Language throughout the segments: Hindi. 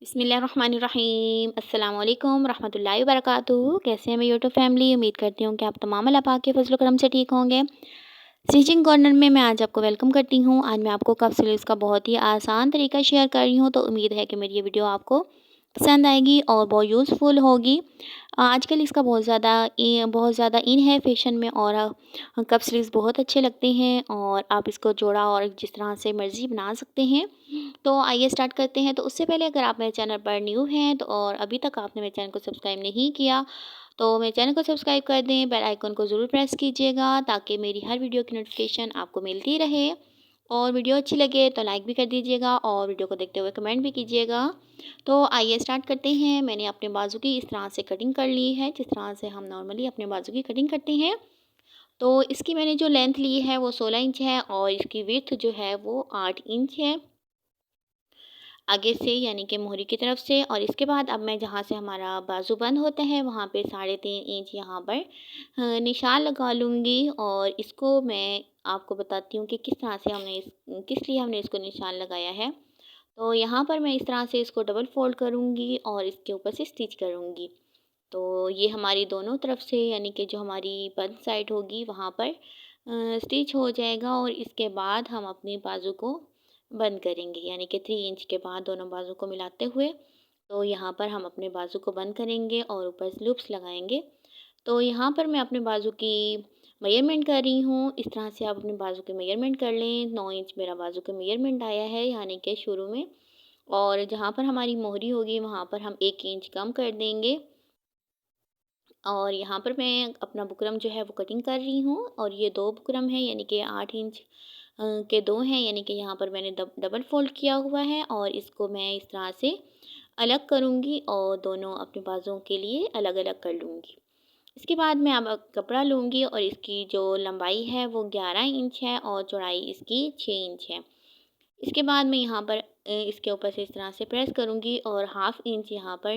बिस्मिल्लाहिर्रहमानिर्रहीम अस्सलाम वालेकुम रहमतुल्लाहि वबरकातुहू। कैसे हैं मेरी यूट्यूब फैमिली। उम्मीद करती हूँ कि आप तमाम अल्लाह पाक के फज़ल व करम से ठीक होंगे। स्टिचिंग कॉर्नर में मैं आज आपको वेलकम करती हूँ। आज मैं आपको कफ स्लीव्स का बहुत ही आसान तरीका शेयर कर रही हूँ, तो उम्मीद है कि मेरी ये वीडियो आपको पसंद आएगी और बहुत यूज़फुल होगी। आजकल इसका बहुत ज़्यादा इन है फैशन में, और कप स्लीव्स बहुत अच्छे लगते हैं और आप इसको जोड़ा और जिस तरह से मर्ज़ी बना सकते हैं। तो आइए स्टार्ट करते हैं। तो उससे पहले अगर आप मेरे चैनल पर न्यू हैं तो और अभी तक आपने मेरे चैनल को सब्सक्राइब नहीं किया, तो मेरे चैनल को सब्सक्राइब कर दें, बेल आइकन को ज़रूर प्रेस कीजिएगा ताकि मेरी हर वीडियो की नोटिफिकेशन आपको मिलती रहे। और वीडियो अच्छी लगे तो लाइक भी कर दीजिएगा और वीडियो को देखते हुए कमेंट भी कीजिएगा। तो आइए स्टार्ट करते हैं। मैंने अपने बाजू की इस तरह से कटिंग कर ली है, जिस तरह से हम नॉर्मली अपने बाजू की कटिंग करते हैं। तो इसकी मैंने जो लेंथ ली है वो 16 इंच है और इसकी विड्थ जो है वो 8 इंच है आगे से, यानी कि मोहरी की तरफ से। और इसके बाद अब मैं जहाँ से हमारा बाजू बंद होता है वहाँ पे 3.5 इंच यहाँ पर निशान लगा लूँगी। और इसको मैं आपको बताती हूँ कि किस लिए हमने इसको निशान लगाया है। तो यहाँ पर मैं इस तरह से इसको डबल फोल्ड करूँगी और इसके ऊपर से स्टिच करूँगी। तो ये हमारी दोनों तरफ से, यानी कि जो हमारी बंद साइड होगी वहाँ पर स्टिच हो जाएगा। और इसके बाद हम अपनी बाजू को बंद करेंगे, यानी कि 3 इंच के बाद दोनों बाजू को मिलाते हुए। तो यहाँ पर हम अपने बाजू को बंद करेंगे और ऊपर से लूप्स लगाएंगे। तो यहाँ पर मैं अपने बाजू की मेजरमेंट कर रही हूँ। इस तरह से आप अपने बाजू की मेजरमेंट कर लें। 9 इंच मेरा बाजू का मेजरमेंट आया है, यानी कि शुरू में। और जहाँ पर हमारी मोहरी होगी वहाँ पर हम 1 इंच कम कर देंगे। और यहाँ पर मैं अपना बुकरम जो है वो कटिंग कर रही हूँ। और ये 2 बुकरम हैं, यानी कि 8 इंच के 2 हैं, यानी कि यहाँ पर मैंने डबल फोल्ड किया हुआ है। और इसको मैं इस तरह से अलग करूँगी और दोनों अपने बाजुओं के लिए अलग अलग कर लूँगी। इसके बाद मैं अब कपड़ा लूँगी और इसकी जो लंबाई है वो 11 इंच है और चौड़ाई इसकी 6 इंच है। इसके बाद मैं यहाँ पर इसके ऊपर से इस तरह से प्रेस करूँगी और 1/2 इंच यहाँ पर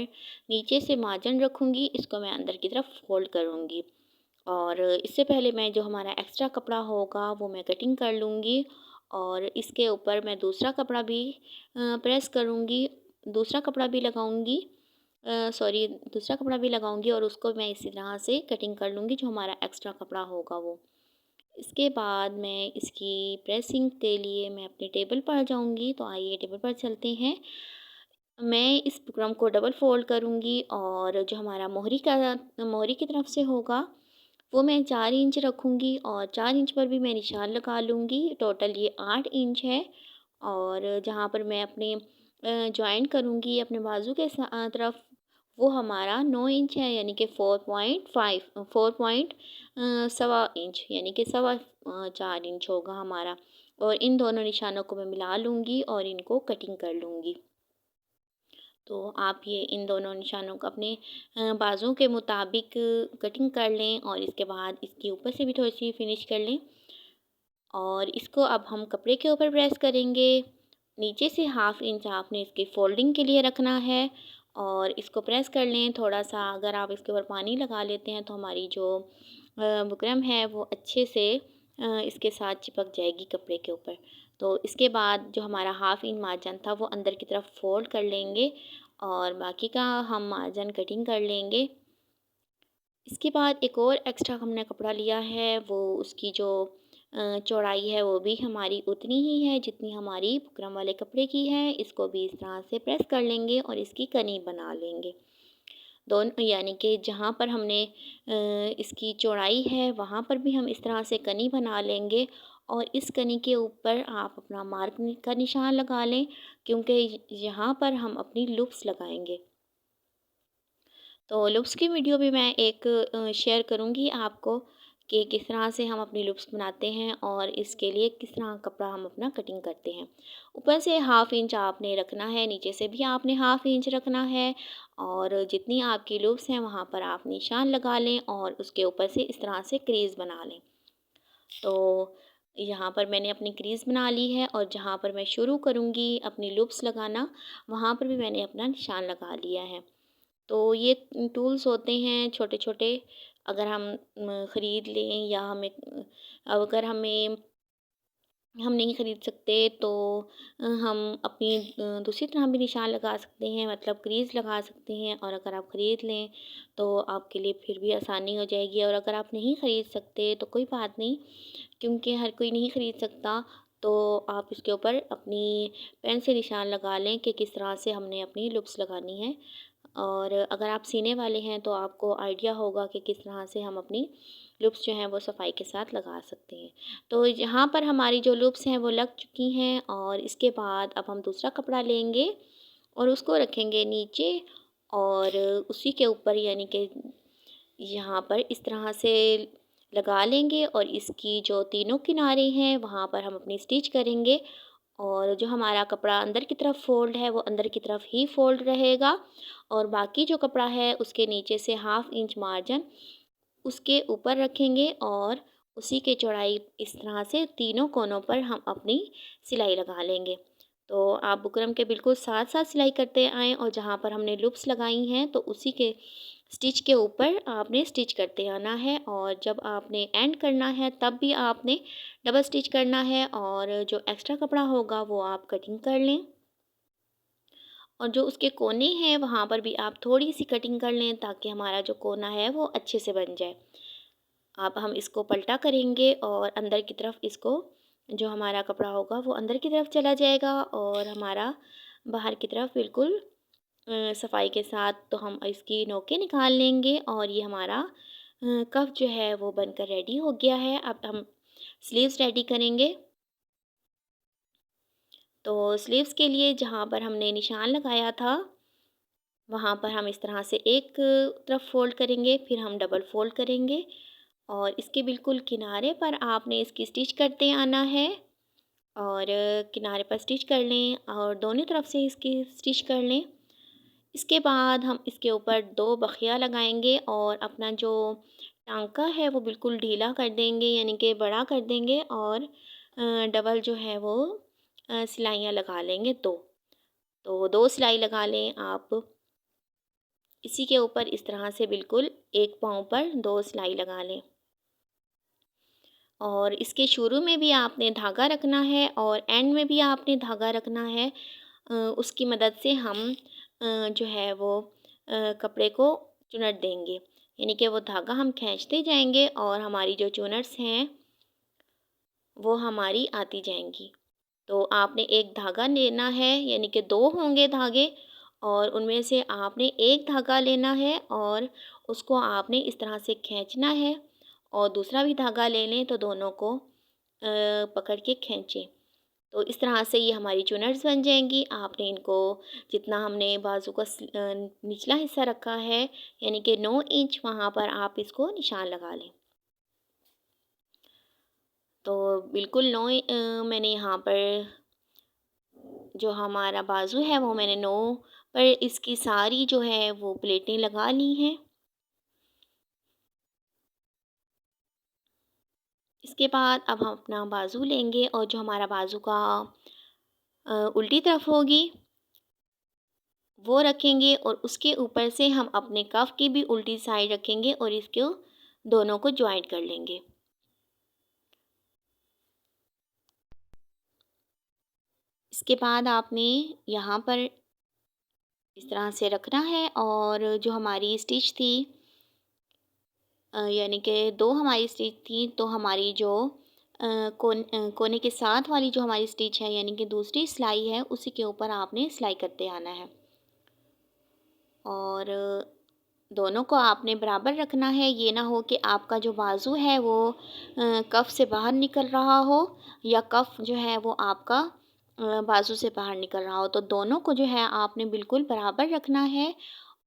नीचे से मार्जिन रखूँगी। इसको मैं अंदर की तरफ फोल्ड करूँगी। और इससे पहले मैं जो हमारा एक्स्ट्रा कपड़ा होगा वो मैं कटिंग कर लूँगी। और इसके ऊपर मैं प्रेस करूँगी दूसरा कपड़ा भी लगाऊँगी दूसरा कपड़ा भी लगाऊँगी और उसको मैं इसी तरह से कटिंग कर लूँगी, जो हमारा एक्स्ट्रा कपड़ा होगा वो। इसके बाद मैं इसकी प्रेसिंग के लिए मैं अपने टेबल पर जाऊँगी। तो आइए टेबल पर चलते हैं। मैं इस बुकरम को डबल फोल्ड करूँगी और जो हमारा मोहरी की तरफ से होगा वो मैं 4 इंच रखूँगी और 4 इंच पर भी मैं निशान लगा लूँगी। टोटल ये 8 इंच है। और जहाँ पर मैं अपने जॉइंट करूँगी अपने बाजू के तरफ, वो हमारा 9 इंच है, यानी कि 4 सवा इंच, यानी कि 4 इंच होगा हमारा। और इन दोनों निशानों को मैं मिला लूँगी और इनको कटिंग कर लूँगी। तो आप ये इन दोनों निशानों को अपने बाजुओं के मुताबिक कटिंग कर लें और इसके बाद इसके ऊपर से भी थोड़ी सी फिनिश कर लें। और इसको अब हम कपड़े के ऊपर प्रेस करेंगे। नीचे से 1/2 इंच आपने इसकी फोल्डिंग के लिए रखना है और इसको प्रेस कर लें थोड़ा सा। अगर आप इसके ऊपर पानी लगा लेते हैं तो हमारी जो बुकरम है वो अच्छे से इसके साथ चिपक जाएगी कपड़े के ऊपर। तो इसके बाद जो हमारा 1/2 इंच मार्जिन था वो अंदर की तरफ फोल्ड कर लेंगे और बाकी का हम मार्जिन कटिंग कर लेंगे। इसके बाद एक और एक्स्ट्रा हमने कपड़ा लिया है, वो उसकी जो चौड़ाई है वो भी हमारी उतनी ही है जितनी हमारी बुकरम वाले कपड़े की है। इसको भी इस तरह से प्रेस कर लेंगे और इसकी कनी बना लेंगे दोनों, यानी कि जहाँ पर हमने इसकी चौड़ाई है वहाँ पर भी हम इस तरह से कनी बना लेंगे। और इस कनी के ऊपर आप अपना मार्क का निशान लगा लें, क्योंकि यहाँ पर हम अपनी लूप्स लगाएंगे। तो लुप्स की वीडियो भी मैं एक शेयर करूँगी आपको कि किस तरह से हम अपनी लुप्स बनाते हैं और इसके लिए किस तरह कपड़ा हम अपना कटिंग करते हैं। ऊपर से 1/2 इंच आपने रखना है, नीचे से भी आपने 1/2 इंच रखना है। और जितनी आपकी लुप्स हैं वहाँ पर आप निशान लगा लें और उसके ऊपर से इस तरह से क्रीज़ बना लें। तो यहाँ पर मैंने अपनी क्रीज़ बना ली है और जहाँ पर मैं शुरू करूँगी अपनी लुप्स लगाना वहाँ पर भी मैंने अपना निशान लगा लिया है। तो ये टूल्स होते हैं छोटे छोटे, अगर हम ख़रीद लें या अगर हमें हम नहीं ख़रीद सकते तो हम अपनी दूसरी तरह भी निशान लगा सकते हैं, मतलब क्रीज़ लगा सकते हैं। और अगर आप ख़रीद लें तो आपके लिए फिर भी आसानी हो जाएगी। और अगर आप नहीं ख़रीद सकते तो कोई बात नहीं, क्योंकि हर कोई नहीं ख़रीद सकता। तो आप इसके ऊपर अपनी पेन से निशान लगा लें कि किस तरह से हमने अपनी लुप्स लगानी है। और अगर आप सीने वाले हैं तो आपको आइडिया होगा कि किस तरह से हम अपनी लूप्स जो हैं वो सफाई के साथ लगा सकते हैं। तो यहाँ पर हमारी जो लूप्स हैं वो लग चुकी हैं। और इसके बाद अब हम दूसरा कपड़ा लेंगे और उसको रखेंगे नीचे और उसी के ऊपर यानी कि यहाँ पर इस तरह से लगा लेंगे। और इसकी जो तीनों किनारे हैं वहाँ पर हम अपनी स्टिच करेंगे। और जो हमारा कपड़ा अंदर की तरफ फ़ोल्ड है वो अंदर की तरफ ही फ़ोल्ड रहेगा। और बाकी जो कपड़ा है उसके नीचे से 1/2 इंच मार्जिन उसके ऊपर रखेंगे। और उसी के चौड़ाई इस तरह से तीनों कोनों पर हम अपनी सिलाई लगा लेंगे। तो आप बुकरम के बिल्कुल साथ साथ सिलाई करते आएँ और जहाँ पर हमने लूप्स लगाई हैं तो उसी के स्टिच के ऊपर आपने स्टिच करते आना है। और जब आपने एंड करना है तब भी आपने डबल स्टिच करना है। और जो एक्स्ट्रा कपड़ा होगा वो आप कटिंग कर लें। और जो उसके कोने हैं वहाँ पर भी आप थोड़ी सी कटिंग कर लें ताकि हमारा जो कोना है वो अच्छे से बन जाए। अब हम इसको पलटा करेंगे और अंदर की तरफ इसको जो हमारा कपड़ा होगा वो अंदर की तरफ चला जाएगा और हमारा बाहर की तरफ बिल्कुल सफाई के साथ। तो हम इसकी नोकें निकाल लेंगे और ये हमारा कफ जो है वो बनकर रेडी हो गया है। अब हम स्लीव्स रेडी करेंगे। तो स्लीव्स के लिए जहाँ पर हमने निशान लगाया था वहाँ पर हम इस तरह से एक तरफ फ़ोल्ड करेंगे, फिर हम डबल फ़ोल्ड करेंगे और इसके बिल्कुल किनारे पर आपने इसकी स्टिच करते आना है। और किनारे पर स्टिच कर लें और दोनों तरफ से इसकी स्टिच कर लें। इसके बाद हम इसके ऊपर 2 बखिया लगाएंगे और अपना जो टांका है वो बिल्कुल ढीला कर देंगे, यानी कि बड़ा कर देंगे। और डबल जो है वो सिलाइयाँ लगा लेंगे 2। तो 2 सिलाई लगा लें आप। इसी के ऊपर इस तरह से बिल्कुल एक पाँव पर 2 सिलाई लगा लें। और इसके शुरू में भी आपने धागा रखना है और एंड में भी आपने धागा रखना है। उसकी मदद से हम जो है वो कपड़े को चुनट देंगे, यानी कि वो धागा हम खींचते जाएंगे और हमारी जो चुनट्स हैं वो हमारी आती जाएंगी। तो आपने एक धागा लेना है, यानी कि 2 होंगे धागे और उनमें से आपने एक धागा लेना है और उसको आपने इस तरह से खींचना है। और दूसरा भी धागा ले लें तो दोनों को पकड़ के खींचें। तो इस तरह से ये हमारी चुनट्स बन जाएंगी। आपने इनको जितना हमने बाजू का निचला हिस्सा रखा है यानी कि 9 इंच, वहाँ पर आप इसको निशान लगा लें। तो बिल्कुल 9 मैंने यहाँ पर जो हमारा बाजू है वो मैंने 9 पर इसकी सारी जो है वो प्लेटें लगा ली हैं। इसके बाद अब हम अपना बाजू लेंगे और जो हमारा बाजू का उल्टी तरफ होगी वो रखेंगे और उसके ऊपर से हम अपने कफ की भी उल्टी साइड रखेंगे और इसको दोनों को ज्वाइंट कर लेंगे। इसके बाद आपने यहाँ पर इस तरह से रखना है और जो हमारी स्टिच थी यानी कि 2 हमारी स्टिच थी, तो हमारी जो कोने के साथ वाली जो हमारी स्टिच है यानी कि दूसरी सिलाई है उसी के ऊपर आपने सिलाई करते आना है। और दोनों को आपने बराबर रखना है, ये ना हो कि आपका जो बाजू है वो कफ से बाहर निकल रहा हो या कफ जो है वो आपका बाजू से बाहर निकल रहा हो। तो दोनों को जो है आपने बिल्कुल बराबर रखना है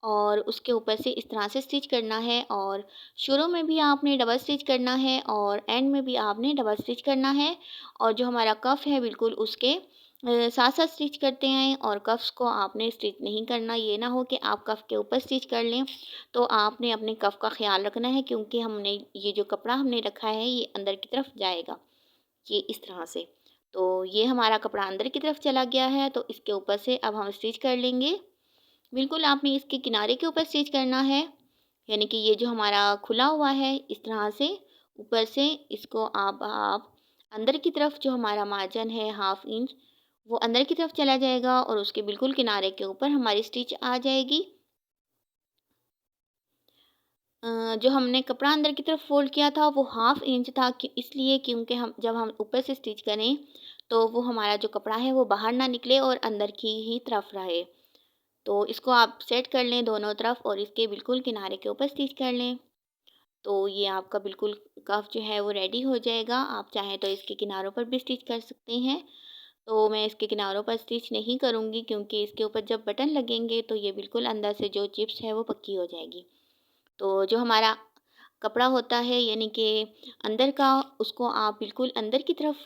और उसके ऊपर से इस तरह से स्टिच करना है। और शुरू में भी आपने डबल स्टिच करना है और एंड में भी आपने डबल स्टिच करना है। और जो हमारा कफ है बिल्कुल उसके साथ साथ स्टिच करते आएँ और कफ्स को आपने स्टिच नहीं करना। ये ना हो कि आप कफ के ऊपर स्टिच कर लें। तो आपने अपने कफ का ख्याल रखना है, क्योंकि हमने ये जो कपड़ा हमने रखा है ये अंदर की तरफ जाएगा, ये इस तरह से। तो ये हमारा कपड़ा अंदर की तरफ चला गया है तो इसके ऊपर से अब हम स्टिच कर लेंगे। बिल्कुल आपने इसके किनारे के ऊपर स्टिच करना है, यानी कि ये जो हमारा खुला हुआ है इस तरह से ऊपर से इसको आप अंदर की तरफ जो हमारा मार्जिन है 1/2 इंच, वो अंदर की तरफ चला जाएगा और उसके बिल्कुल किनारे के ऊपर हमारी स्टिच आ जाएगी। जो हमने कपड़ा अंदर की तरफ फ़ोल्ड किया था वो 1/2 इंच था, कि इसलिए क्योंकि हम जब हम ऊपर से स्टिच करें तो वो हमारा जो कपड़ा है वो बाहर ना निकले और अंदर की ही तरफ रहे। तो इसको आप सेट कर लें दोनों तरफ और इसके बिल्कुल किनारे के ऊपर स्टिच कर लें। तो ये आपका बिल्कुल कफ जो है वो रेडी हो जाएगा। आप चाहें तो इसके किनारों पर भी स्टिच कर सकते हैं। तो मैं इसके किनारों पर स्टिच नहीं करूँगी, क्योंकि इसके ऊपर जब बटन लगेंगे तो ये बिल्कुल अंदर से जो चिप्स है वो पक्की हो जाएगी। तो जो हमारा कपड़ा होता है यानी कि अंदर का, उसको आप बिल्कुल अंदर की तरफ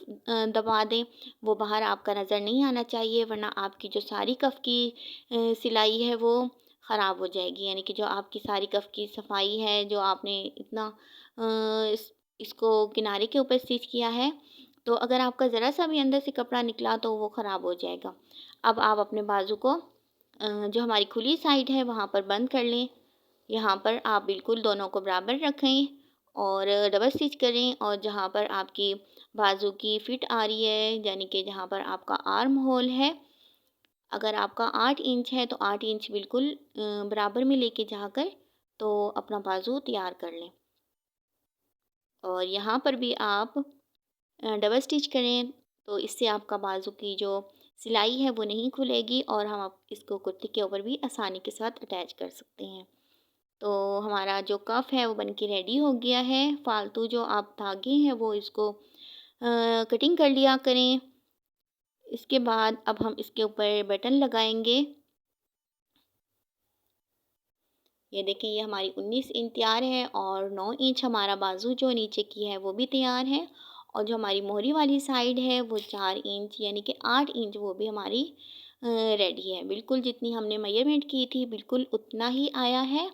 दबा दें। वो बाहर आपका नज़र नहीं आना चाहिए, वरना आपकी जो सारी कफ की सिलाई है वो ख़राब हो जाएगी। यानी कि जो आपकी सारी कफ की सफाई है, जो आपने इतना इसको किनारे के ऊपर स्टिच किया है, तो अगर आपका ज़रा सा भी अंदर से कपड़ा निकला तो वो ख़राब हो जाएगा। अब आप अपने बाजू को जो हमारी खुली साइड है वहाँ पर बंद कर लें। यहाँ पर आप बिल्कुल दोनों को बराबर रखें और डबल स्टिच करें, और जहाँ पर आपकी बाजू की फिट आ रही है, यानी कि जहाँ पर आपका आर्म होल है, अगर आपका 8 इंच है तो 8 इंच बिल्कुल बराबर में लेके जाकर तो अपना बाजू तैयार कर लें। और यहाँ पर भी आप डबल स्टिच करें, तो इससे आपका बाजू की जो सिलाई है वो नहीं खुलेगी और हम आप इसको कुर्ती के ऊपर भी आसानी के साथ अटैच कर सकते हैं। तो हमारा जो कफ है वो बन के रेडी हो गया है। फालतू जो आप धागे हैं वो इसको कटिंग कर लिया करें। इसके बाद अब हम इसके ऊपर बटन लगाएंगे। ये देखिए, ये हमारी 19 इंच तैयार है और 9 इंच हमारा बाजू जो नीचे की है वो भी तैयार है, और जो हमारी मोहरी वाली साइड है वो 4 इंच यानी कि 8 इंच वो भी हमारी रेडी है। बिल्कुल जितनी हमने मेजरमेंट की थी बिल्कुल उतना ही आया है।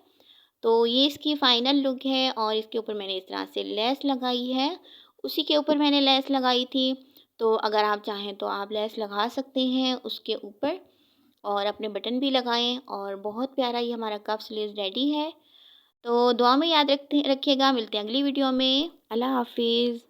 तो ये इसकी फ़ाइनल लुक है, और इसके ऊपर मैंने इस तरह से लेस लगाई है। उसी के ऊपर मैंने लेस लगाई थी। तो अगर आप चाहें तो आप लेस लगा सकते हैं उसके ऊपर, और अपने बटन भी लगाएँ, और बहुत प्यारा ये हमारा कफ स्लीव्स रेडी है। तो दुआ में याद रखिएगा। मिलते हैं अगली वीडियो में। अल्लाह हाफ़िज़।